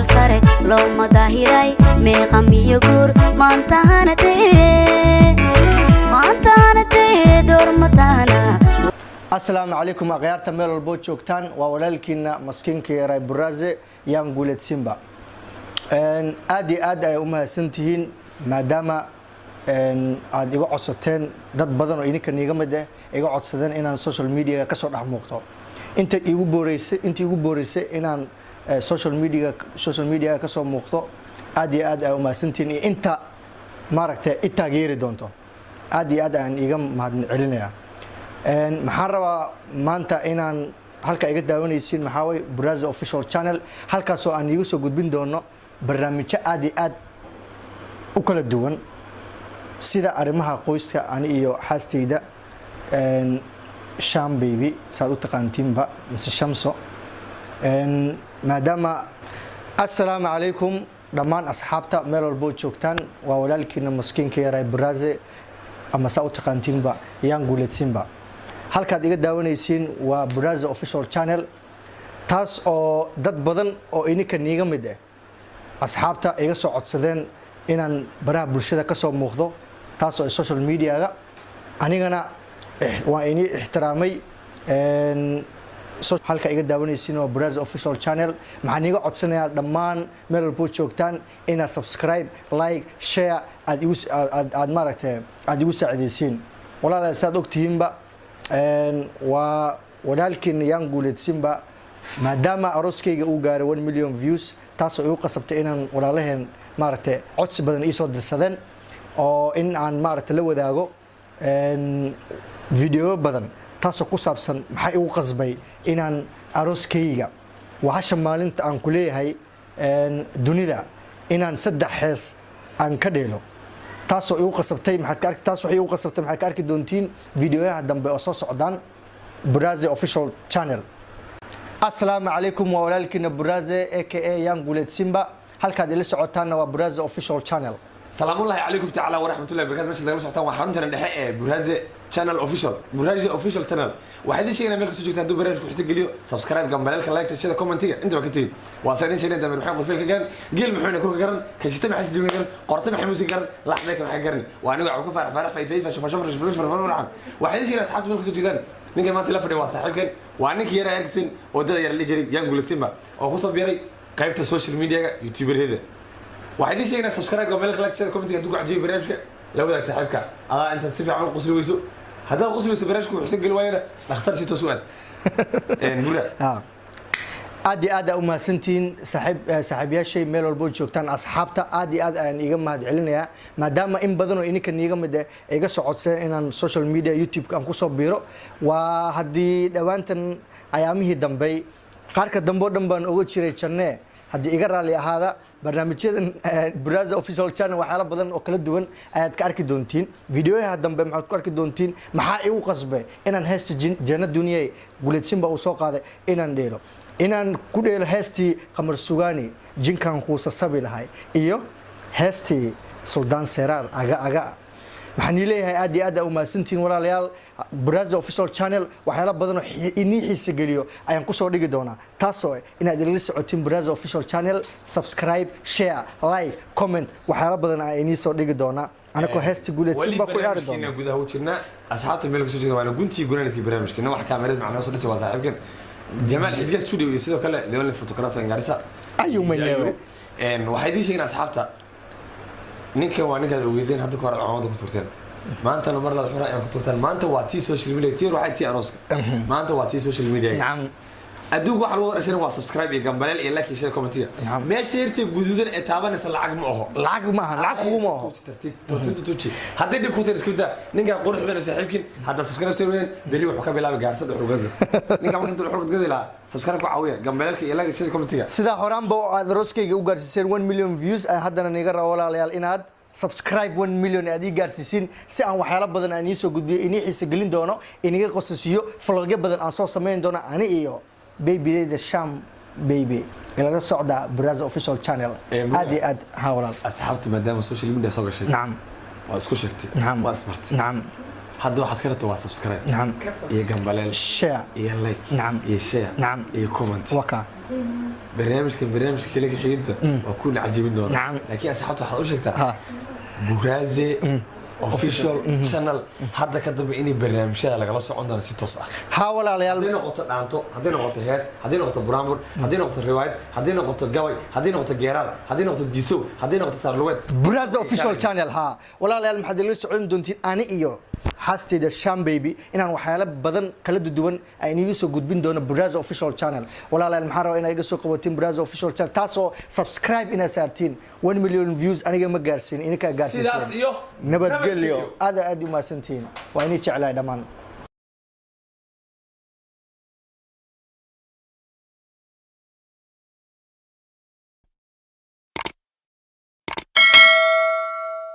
meel sare looma daahiray meeqam iyo guur maantahana tee doormatahana. Assalaamu calaykum akhyaarta meel walbo joogtaan waa walaalkiina maskiinka yaray Buraaze yaan guuleed Simba aad iyo aad ay u mahadsantihiin maadaama aad iga codsateen dad badan oo idinka niiga mid ah iga codsadeen inaan social media ka soo dhex muuqdo inta igu booreysay inaan social media ka soo muuqdo aad iyo aad ay u mahadsantihiin inta maaragtay taageeri doonto aad iyo aad aan iga mahadcelinayaa. maxaan rabaa maanta inaan halka iga daawanaysiin maxaa way Buraaze official channel halkaas oo aan igu soo gudbin doono barnaamijyo aad iyo aad u kala duwan sida arrimaha qoyska ani iyo xaastayda Sham baby saad u taqaantiinba mise Shamso maadaama assalaamu calaykum dhammaan asxaabta meel walbo joogtaan waa walaalkiina maskiinka yaray Buraaze ama saa u taqaantiinba yaan guuleed Simba. halkaad iga daawanaysiin waa Buraaze official channel taas oo dad badan oo ininka niiga mid ah asxaabta iga soo codsadeen inaan baraha bulshada ka soo muuqdo taas oo social media-ga anigana waa inii ixtiraamay halka iga daawanaysiin waa Buraaze official channel maxaan iga codsanayaa dhammaan meel walbo joogtaan inaad subscribe like share aad maaragtay aad igu saacidaysiin walaalayaal saad ogtihiinba waa walaalkiina yaan guuleed Simba maadaama arooskayga uu gaaray 1 million views taasoo igu qasabtay inaan walaalaheen maaragtay codsi badan ii soo dirsadeen oo in aan maaragtay la wadaago video badan taasoo ku saabsan maxay igu qasbay inaan arooskayga waxasha maalinta aan ku leeyahay dunida inaan 3 hees aan ka dheelo taasoo igu qasabtay maxaad ka arki doontiin videoyaha dambe oo soo socdaan Buraaze official channel. assalaamu calaykum waa walaalkiina Buraaze aka yaan guuleed Simba halkaad ila socotaanna waa Buraaze official channel. salaamullahi calaykum tacaala waraxmatullahi wabarakaatu meesha nagala socotaan waa xaruntan dhexe ee Buraaze channel official Buraaze official channel waxaad sheegayna meel kasoo joogtaan duu barnaamijku xiisa geliyo subscribe gambalelka like shada commentiga inta waa ka tagin waa saadin sheegna damir waxaan qorfeelka garan geel muxuuna kurka garan kashita maxay si joogan qorta maxay muusiga garan laxda ka maxay garan waa aniga ku faarax fayfay waxaad sheegayna asxaabtu meel kasoo joogtaan ninka maanta la fadhiyo waa saaxiibkeen waa ninkii yara arkaysin oo dad yar la jiray yaan guuleed Simba oo ku soo biiray qaybta social media-ga youtuber-hada waxaad sheegayna subscribe gambalelka like shada commentiga duu gajiyo barnaamijka la wadaag saaxiibka adaa inta si fiican u qosli weyso هذا القسم يسبرش كل حسين قال وياه اختار شيء سؤال نقول aad iyo aad u mahadsantiin saaxiibayaashay meel walbo joogtaan asxaabta aad iyo aad aan iga mahadcelinayaa maadaama in badan oo ininka niiga mid ah iga soo codsadeen inaan social media YouTube-ka aan ku soo biiro waa haddii dhawaantan ayaamihii dambe qaarka dambe oo dhan baan uga jiray janne haddii iga raali ahaada barnaamijyadan Buraaze official channel waxyaalo badan oo kala duwan ayaad ka arki doontiin videoyaha dambe maxaad ku arki doontiin maxaa igu qasbay inaan heesta Janna Dunyay Guuleed Simba uu soo qaaday inaan ku dheelo heestii Qamar Sugaani jinkan kuusa sabi lahay iyo heestii Suldaan Seraar aga maxaan leeyahay aad iyo aad u mahadsantiin walaalayaal Buraaze official channel waxyaalo badan oo inii xiisa geliyo ayaan ku soo dhigi doonaa taasoo inaad ila socotiin Buraaze official channel subscribe share like comment waxyaalo badan ay inii soo dhigi doonaa anako heesta Guuleed Simba ku ciyaari doona gudaha u jirna asxaabta meel kasoo jeeda waana guntii gunaanadkii barnaamijkeena wax kaamirad macnaha soo dhisay waa saaxiibkeen Jamaal Xidga studio iyo sidoo kale leeyahay photographer Garissa ayuu meeleeyo waxay sheegayna asxaabta ninka waa ninka ogeydeen hadda ka hor caalamada ku turteen maanta mar la xura ay ku turtaan maanta waa tii social media tii waxay tii arooska maanta waa tii social media nacam adduunka waxa lagu warsheen waa subscribe iyo gambaleel iyo like iyo commentiga meesha yartay guduudan ee taabanaysa lacag ma aho lacag kuma aho hadday dib ku tiin iska daa ninka qurux badan saaxiibkiin hadda subscribe sameeyeen beli wuxuu ka bilaabay gaarsada xurgada ninka markii intuu xurgad gadi lahaa subscribe ku caawiya gambaleelka iyo like iyo commentiga sida horaanba aad arooskayga u gaarsiiseen 1 million views ay haddana niga rabo walaalayaal inaad subscribe 1 million aad ii gaarsiisin si aan waxyaalo badan aan ii soo gudbiyo inii xiisa gelin doono iniga qosasiyo vlogyo badan aan soo sameyn doono ani iyo baby the Sham baby ilaga socda Buraaze official channel aad iyo aad ha walaal asxaabta maadaama social media soo gashay nacam waa isku sheegtay waa isbartay nacam hadda waxaad ka rabtaa waa subscribe نعم iyo gambaleel share iyo like نعم iyo share نعم iyo comment وكا barnaamijka kale ka xigta waa ku cajibin doona نعم laakiin asxaabta waxaad u sheegtaa ها Buraze official channel hadda ka dambe inay barnaamijyada lagala socon doono si toos ah ها ولا haddii ليال noqoto dhaanto haddii noqoto hees haddii noqoto buraanbur haddii noqoto riwaayad haddii noqoto gabay haddii noqoto geeraar haddii noqoto diisow haddii noqoto saarluweed براز اوفيشال channel ها ولا ليال maxaad ila socon doontiin ani iyo xaasteeda Sham baby inaan waxyaalo badan kala duwan ay inagu soo gudbin doono Buraza official channel wala leel maxaa raba inay iga soo qabatiin Buraza official channel taasoo subscribe ina saartiin 1 million views aniga ma gaarsiin inaka gaarsiin sidaas iyo nabadgelyo aad u maasantiin waa inay jeclahay dhamaan